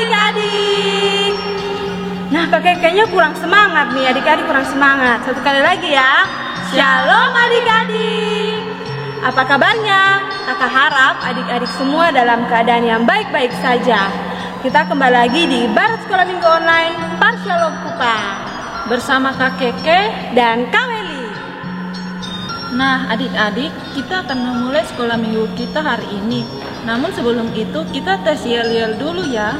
adik-adik. Nah, kayaknya kurang semangat nih adik-adik, kurang semangat. Satu kali lagi ya. Shalom adik-adik. Apa kabarnya? Kakak harap adik-adik semua dalam keadaan yang baik-baik saja. Kita kembali lagi di Barat Sekolah Minggu Online Parshalom Kupang bersama Kak Keke dan Kak Weli. Nah adik-adik, kita akan memulai sekolah minggu kita hari ini. Namun sebelum itu kita tes yel-yel dulu ya.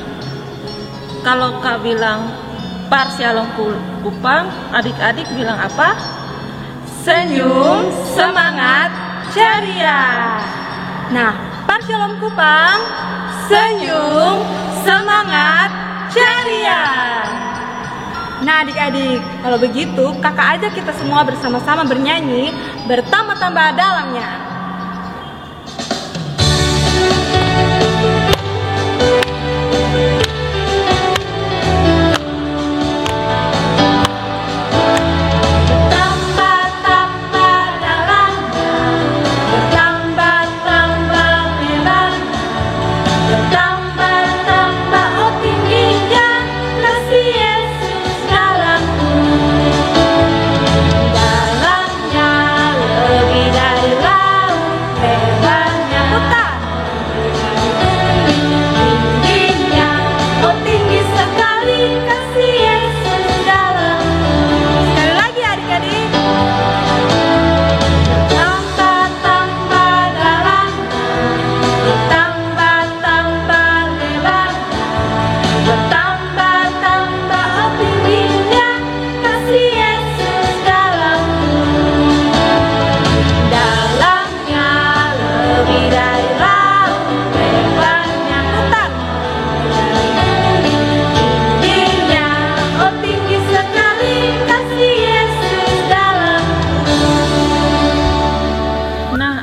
Kalau Kak bilang Parshalom Kupang, adik-adik bilang apa? Senyum, semangat, ceria. Nah, Parshalom Kupang, senyum, semangat, ceria. Nah adik-adik, kalau begitu kakak ajak kita semua bersama-sama bernyanyi bertambah-tambah dalangnya.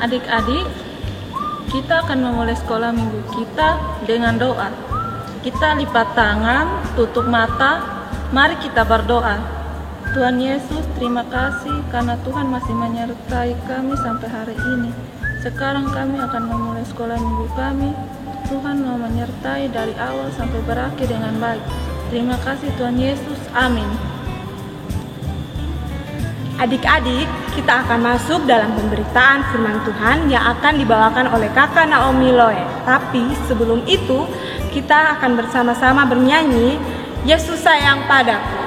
Adik-adik, kita akan memulai sekolah minggu kita dengan doa. Kita lipat tangan, tutup mata, mari kita berdoa. Tuhan Yesus, terima kasih karena Tuhan masih menyertai kami sampai hari ini. Sekarang kami akan memulai sekolah minggu kami. Tuhan mau menyertai dari awal sampai berakhir dengan baik. Terima kasih Tuhan Yesus, amin. Adik-adik, kita akan masuk dalam pemberitaan firman Tuhan yang akan dibawakan oleh kakak Naomi Loe. Tapi sebelum itu, kita akan bersama-sama bernyanyi Yesus sayang padaku.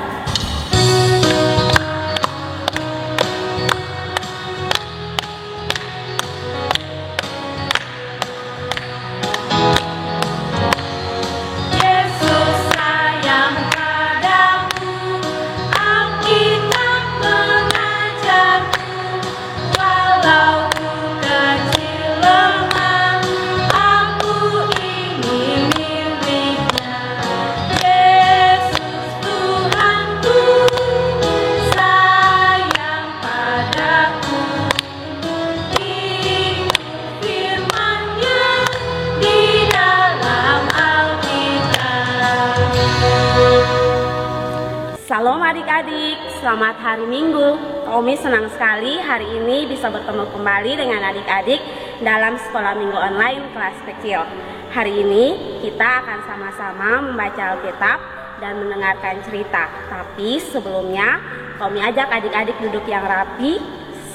Shalom adik-adik, selamat hari Minggu. Omi senang sekali hari ini bisa bertemu kembali dengan adik-adik dalam sekolah minggu online kelas kecil. Hari ini kita akan sama-sama membaca Alkitab dan mendengarkan cerita. Tapi sebelumnya, Omi ajak adik-adik duduk yang rapi,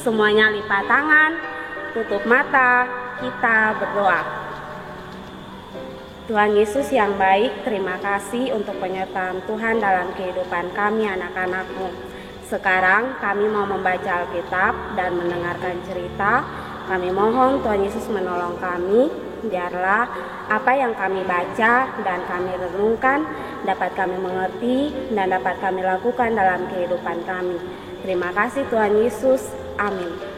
semuanya lipat tangan, tutup mata, kita berdoa. Tuhan Yesus yang baik, terima kasih untuk penyertaan Tuhan dalam kehidupan kami anak-anak-Mu. Sekarang kami mau membaca Alkitab dan mendengarkan cerita. Kami mohon Tuhan Yesus menolong kami, biarlah apa yang kami baca dan kami renungkan dapat kami mengerti dan dapat kami lakukan dalam kehidupan kami. Terima kasih Tuhan Yesus, amin.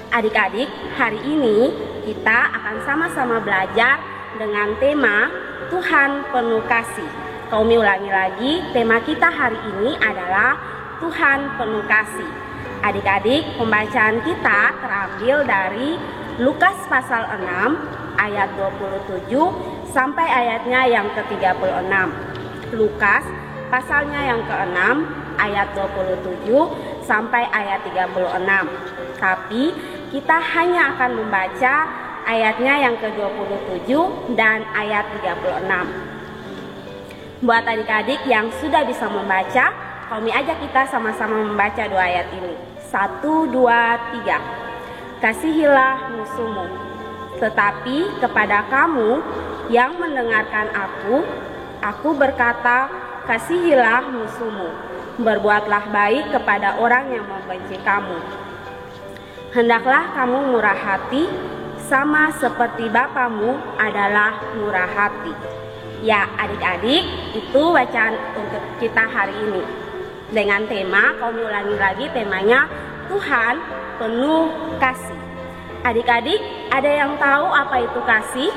Adik-adik, hari ini kita akan sama-sama belajar dengan tema Tuhan penuh kasih. Kami ulangi lagi, tema kita hari ini adalah Tuhan penuh kasih. Adik-adik, pembacaan kita terambil dari Lukas pasal 6 ayat 27 sampai ayatnya yang ke-36. Lukas pasalnya yang ke-6 ayat 27 sampai ayat 36. Tapi kita hanya akan membaca ayatnya yang ke-27 dan ayat 36. Buat adik-adik yang sudah bisa membaca, kami ajak kita sama-sama membaca dua ayat ini. 1, 2, 3. Kasihilah musuhmu, tetapi kepada kamu yang mendengarkan aku berkata, kasihilah musuhmu, berbuatlah baik kepada orang yang membenci kamu. Hendaklah kamu murah hati, sama seperti Bapamu adalah murah hati. Ya adik-adik, itu bacaan untuk kita hari ini. Dengan tema, kami ulangi lagi temanya, Tuhan penuh kasih. Adik-adik, ada yang tahu apa itu kasih?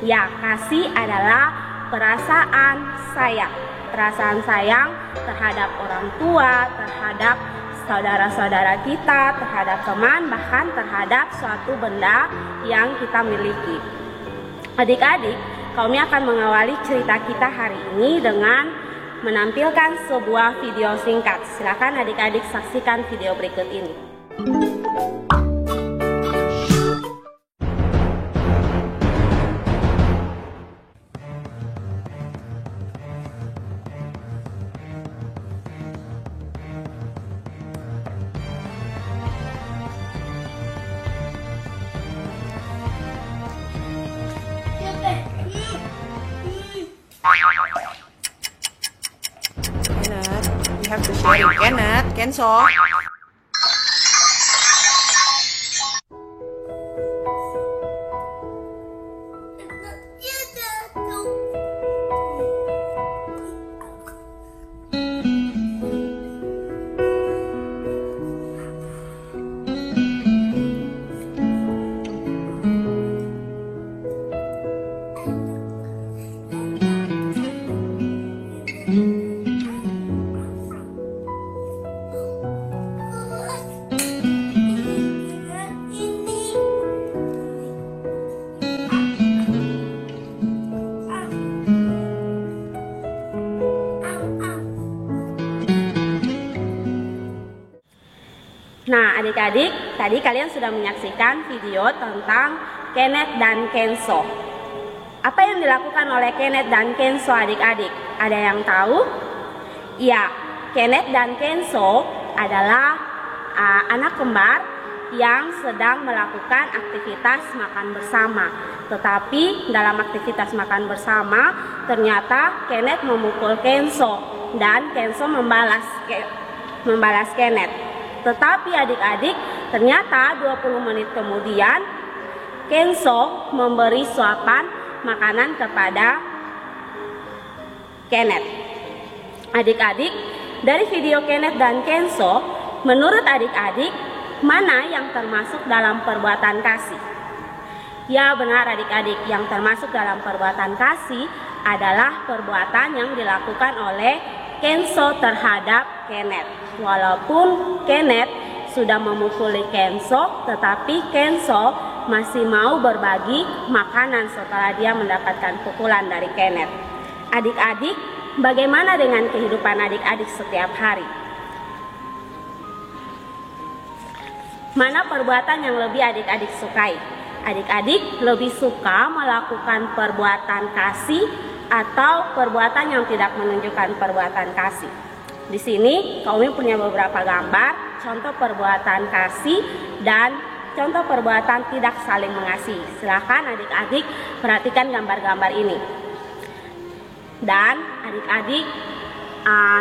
Ya, kasih adalah perasaan sayang. Perasaan sayang terhadap orang tua, terhadap saudara-saudara kita, terhadap teman, bahkan terhadap suatu benda yang kita miliki. Adik-adik, kami akan mengawali cerita kita hari ini dengan menampilkan sebuah video singkat. Silakan adik-adik saksikan video berikut ini. Kenneth, you have to share it. Kenneth, Kenso. Nah adik-adik, tadi kalian sudah menyaksikan video tentang Kenneth dan Kenso. Apa yang dilakukan oleh Kenneth dan Kenso adik-adik? Ada yang tahu? Ya, Kenneth dan Kenso adalah anak kembar yang sedang melakukan aktivitas makan bersama. Tetapi dalam aktivitas makan bersama, ternyata Kenneth memukul Kenso dan Kenso membalas Kenneth. Tetapi adik-adik, ternyata 20 menit kemudian Kenso memberi suapan makanan kepada Kenneth. Adik-adik, dari video Kenneth dan Kenso, menurut adik-adik, mana yang termasuk dalam perbuatan kasih? Ya benar adik-adik, yang termasuk dalam perbuatan kasih adalah perbuatan yang dilakukan oleh Kenso terhadap Kenneth. Walaupun Kenneth sudah memukuli Kenso, tetapi Kenso masih mau berbagi makanan setelah dia mendapatkan pukulan dari Kenneth. Adik-adik, bagaimana dengan kehidupan adik-adik setiap hari? Mana perbuatan yang lebih adik-adik sukai? Adik-adik lebih suka melakukan perbuatan kasih atau perbuatan yang tidak menunjukkan perbuatan kasih? Di sini kami punya beberapa gambar contoh perbuatan kasih dan contoh perbuatan tidak saling mengasihi. Silakan adik-adik perhatikan gambar-gambar ini. Dan adik-adik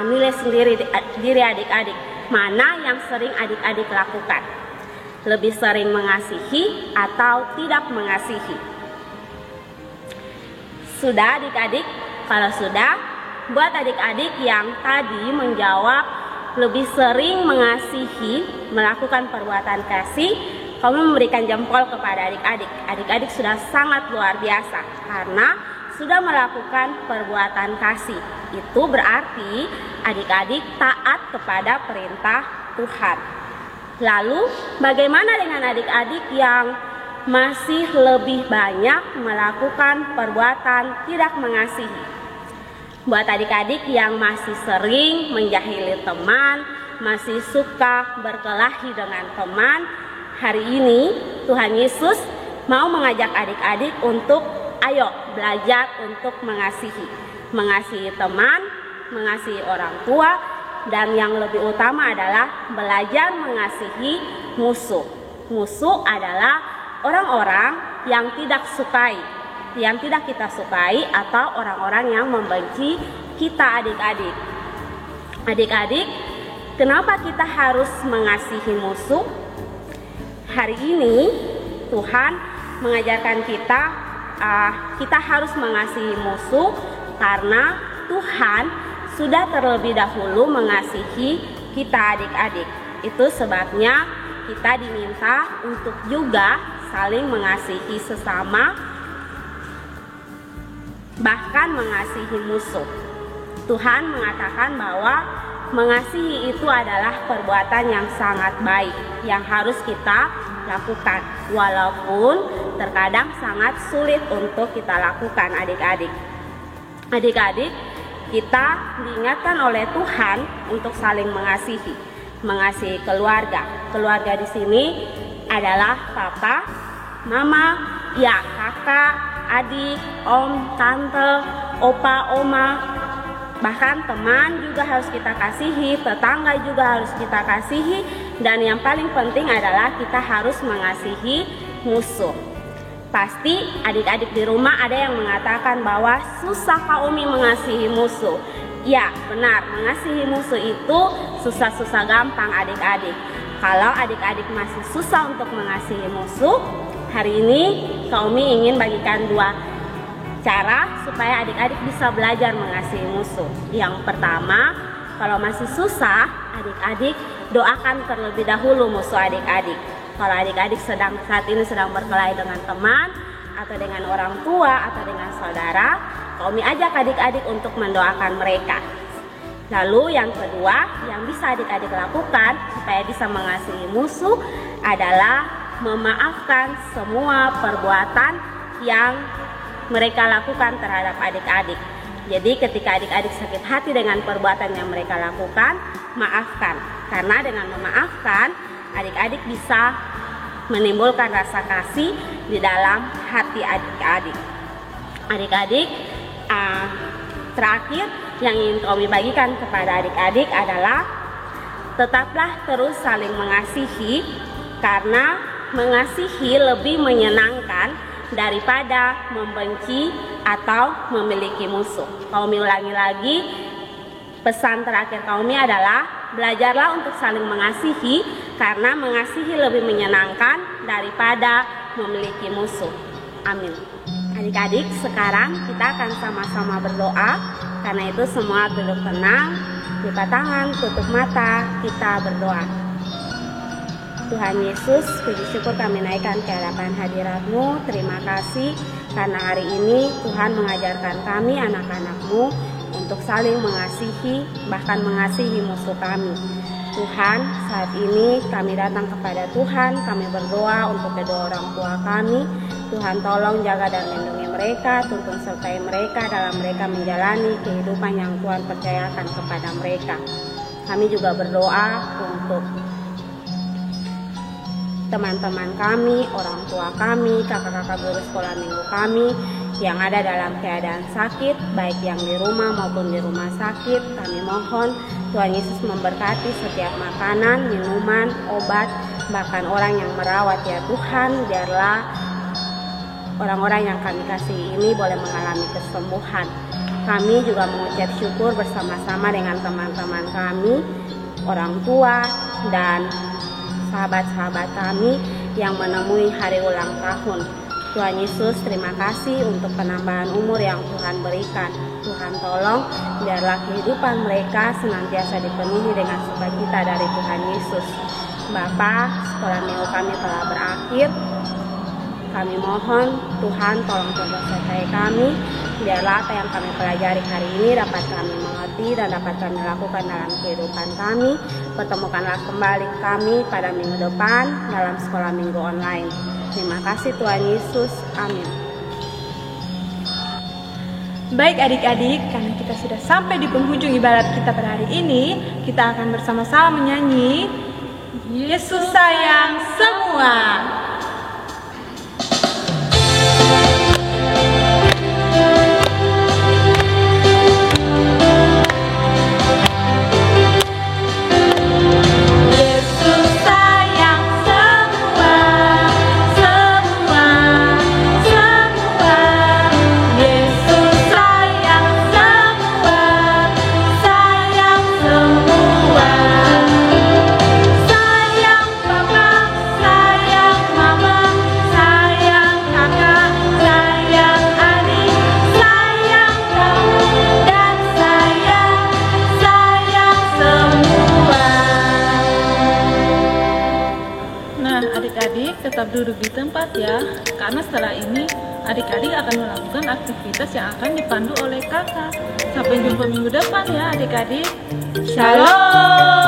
nilai sendiri diri adik-adik, mana yang sering adik-adik lakukan? Lebih sering mengasihi atau tidak mengasihi? Sudah adik-adik? Kalau sudah, buat adik-adik yang tadi menjawab lebih sering mengasihi, melakukan perbuatan kasih, kami memberikan jempol kepada adik-adik. Adik-adik sudah sangat luar biasa karena sudah melakukan perbuatan kasih. Itu berarti adik-adik taat kepada perintah Tuhan. Lalu bagaimana dengan adik-adik yang masih lebih banyak melakukan perbuatan tidak mengasihi? Buat adik-adik yang masih sering menjahili teman, masih suka berkelahi dengan teman, hari ini Tuhan Yesus mau mengajak adik-adik untuk ayo belajar untuk mengasihi teman, mengasihi orang tua, dan yang lebih utama adalah belajar mengasihi musuh. Musuh adalah orang-orang yang tidak kita sukai atau orang-orang yang membenci kita adik-adik. Adik-adik, kenapa kita harus mengasihi musuh? Hari ini Tuhan mengajarkan kita harus mengasihi musuh karena Tuhan sudah terlebih dahulu mengasihi kita adik-adik. Itu sebabnya kita diminta untuk juga saling mengasihi sesama, bahkan mengasihi musuh. Tuhan mengatakan bahwa mengasihi itu adalah perbuatan yang sangat baik yang harus kita lakukan, walaupun terkadang sangat sulit untuk kita lakukan adik-adik. Adik-adik, kita diingatkan oleh Tuhan untuk saling mengasihi keluarga. Keluarga di sini adalah papa, mama, ya kakak, adik, om, tante, opa, oma, bahkan teman juga harus kita kasihi, tetangga juga harus kita kasihi, dan yang paling penting adalah kita harus mengasihi musuh. Pasti adik-adik di rumah ada yang mengatakan bahwa susah Kak Umi mengasihi musuh. Ya benar, mengasihi musuh itu susah-susah gampang adik-adik. Kalau adik-adik masih susah untuk mengasihi musuh, hari ini Kak Umi ingin bagikan 2 cara supaya adik-adik bisa belajar mengasihi musuh. Yang pertama, kalau masih susah, adik-adik doakan terlebih dahulu musuh adik-adik. Kalau adik-adik saat ini sedang berkelahi dengan teman, atau dengan orang tua, atau dengan saudara, Kak Umi ajak adik-adik untuk mendoakan mereka. Lalu yang kedua, yang bisa adik-adik lakukan supaya bisa mengasihi musuh adalah memaafkan semua perbuatan yang mereka lakukan terhadap adik-adik. Jadi ketika adik-adik sakit hati dengan perbuatan yang mereka lakukan, maafkan. Karena dengan memaafkan, adik-adik bisa menimbulkan rasa kasih di dalam hati adik-adik. Adik-adik, terakhir yang ingin kami bagikan kepada adik-adik adalah tetaplah terus saling mengasihi, karena mengasihi lebih menyenangkan daripada membenci atau memiliki musuh. Kami ulangi lagi, pesan terakhir kami adalah belajarlah untuk saling mengasihi, karena mengasihi lebih menyenangkan daripada memiliki musuh. Amin. Adik-adik, sekarang kita akan sama-sama berdoa. Karena itu semua duduk tenang, lipat tangan, tutup mata, kita berdoa. Tuhan Yesus, puji syukur kami naikkan ke hadapan hadirat-Mu. Terima kasih karena hari ini Tuhan mengajarkan kami anak-anak-Mu untuk saling mengasihi, bahkan mengasihi musuh kami. Tuhan, saat ini kami datang kepada Tuhan, kami berdoa untuk kedua orang tua kami. Tuhan tolong jaga dan lindungi mereka, tuntun sertai mereka dalam mereka menjalani kehidupan yang Tuhan percayakan kepada mereka. Kami juga berdoa untuk teman-teman kami, orang tua kami, kakak-kakak guru sekolah minggu kami yang ada dalam keadaan sakit, baik yang di rumah maupun di rumah sakit. Kami mohon Tuhan Yesus memberkati setiap makanan, minuman, obat, bahkan orang yang merawat. Ya Tuhan, biarlah orang-orang yang kami kasih ini boleh mengalami kesembuhan. Kami juga mengucap syukur bersama-sama dengan teman-teman kami, orang tua, dan sahabat-sahabat kami yang menemui hari ulang tahun. Tuhan Yesus, terima kasih untuk penambahan umur yang Tuhan berikan. Tuhan tolong, biarlah kehidupan mereka senantiasa dipenuhi dengan sukacita dari Tuhan Yesus. Bapa, sekolah minggu kami telah berakhir. Kami mohon Tuhan tolong sertai kami. Biarlah apa yang kami pelajari hari ini dapat kami mengerti dan dapat kami lakukan dalam kehidupan kami. Pertemukanlah kembali kami pada minggu depan dalam sekolah minggu online. Terima kasih Tuhan Yesus. Amin. Baik adik-adik, karena kita sudah sampai di penghujung ibadat kita pada hari ini, kita akan bersama-sama menyanyi Yesus sayang semua. Adik-adik tetap duduk di tempat ya, karena setelah ini adik-adik akan melakukan aktivitas yang akan dipandu oleh kakak. Sampai jumpa minggu depan ya adik-adik. Shalom.